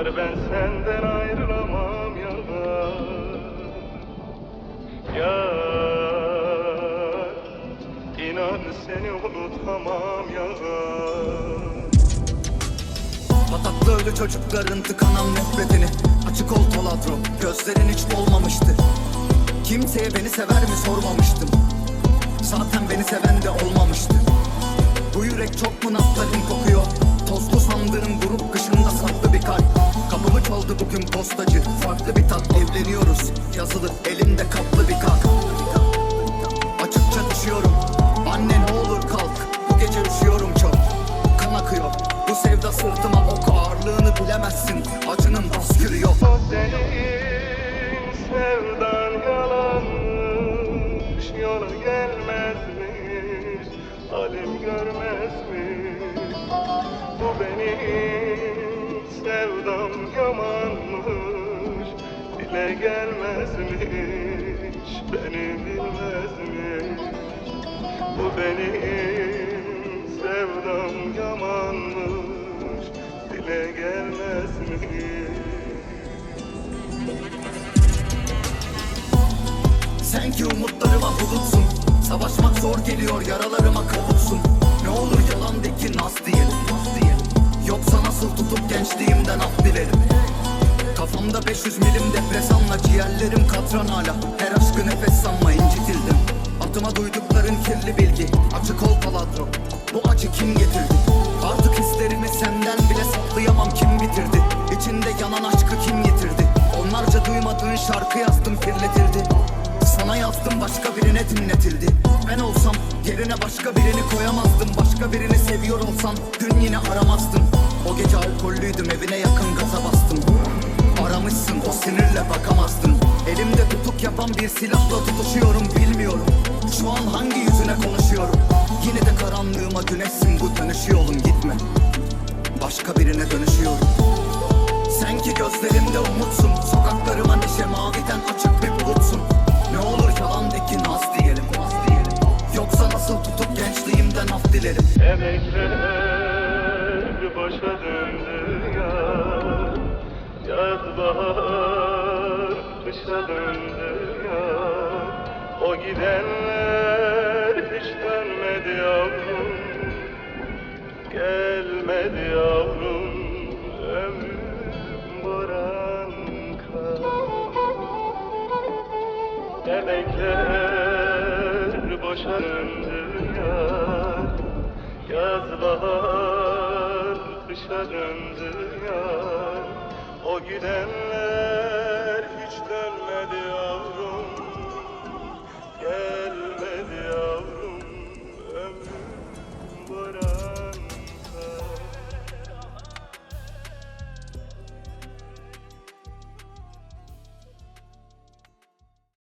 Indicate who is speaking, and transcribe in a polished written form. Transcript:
Speaker 1: Yar ben senden ayrılamam ya. Yar inan seni unutamam ya.
Speaker 2: Pataklı ölü çocukların tıkanan nefretini açık ol Toladro, gözlerin hiç dolmamıştı. Kimseye beni sever mi sormamıştım. Zaten beni seven de olmamıştı. Bu yürek çok mu naftalin kokuyor? Tozlu sandığım grup kışında saklı bir kalp. Kapımı çaldı bugün postacı, farklı bir tat. Evleniyoruz yazılı elimde kaplı bir kalk. Açıkça düşüyorum, anne ne olur kalk. Bu gece üşüyorum çok, kan akıyor. Bu sevda sırtıma ok, ağırlığını bilemezsin. Acının baskırı yok.
Speaker 1: O senin sevdan yalanmış, yola gelmezmiş, halim görmezmiş. Bu benim sevdam yamanmış, dile gelmezmiş, beni bilmezmiş. Bu benim sevdam yamanmış, dile gelmezmiş.
Speaker 2: Sen ki umutlarıma bulutsun. Savaşmak zor geliyor, yaralarıma kavutsun. Ne olur yalan de ki naz diyelim. Yoksa nasıl tutup gençliğimden af dilerim. Kafamda 500 milim depresanla, ciğerlerim katran hala. Her aşkı nefes sanma, incitildim. Atıma duydukların kirli bilgi, açık ol Toladro. Bu acı kim getirdi? Artık hislerimi senden bile saklayamam, kim bitirdi? İçinde yanan aşkı kim yitirdi? Onlarca duymadığın şarkı yazdım, kirletildi. Sana yazdım, başka birine dinletildi. Ben olsam yerine başka birini koyamazdım. Başka birini seviyor olsan gün yine aramazdın. O gece alkollüydüm, evine yakın gaza bastım. Aramışsın, o sinirle bakamazdın. Elimde tutuk yapan bir silahla tutuşuyorum, bilmiyorum şu an hangi yüzüne konuşuyorum. Yine de karanlığıma güneşsin, bu dönüş yolum, gitme. Başka birine dönüşüyorum. Sen ki gözlerimde umutsun. Sokaklarıma neşe, maviden açık bir bulutsun. Ne olur yalan de ki naz diyelim. Yoksa nasıl tutup gençliğimden af dilerim.
Speaker 1: Emekler boşa döndü ya. Yaz bahar kışa döndü ya. O gidenler hiç dönmedi yavrum. Gelmedi yavrum, ömrüm boran kar. Emekler boşa döndü ya. Yaz bahar kışa döndü ya. O gidenler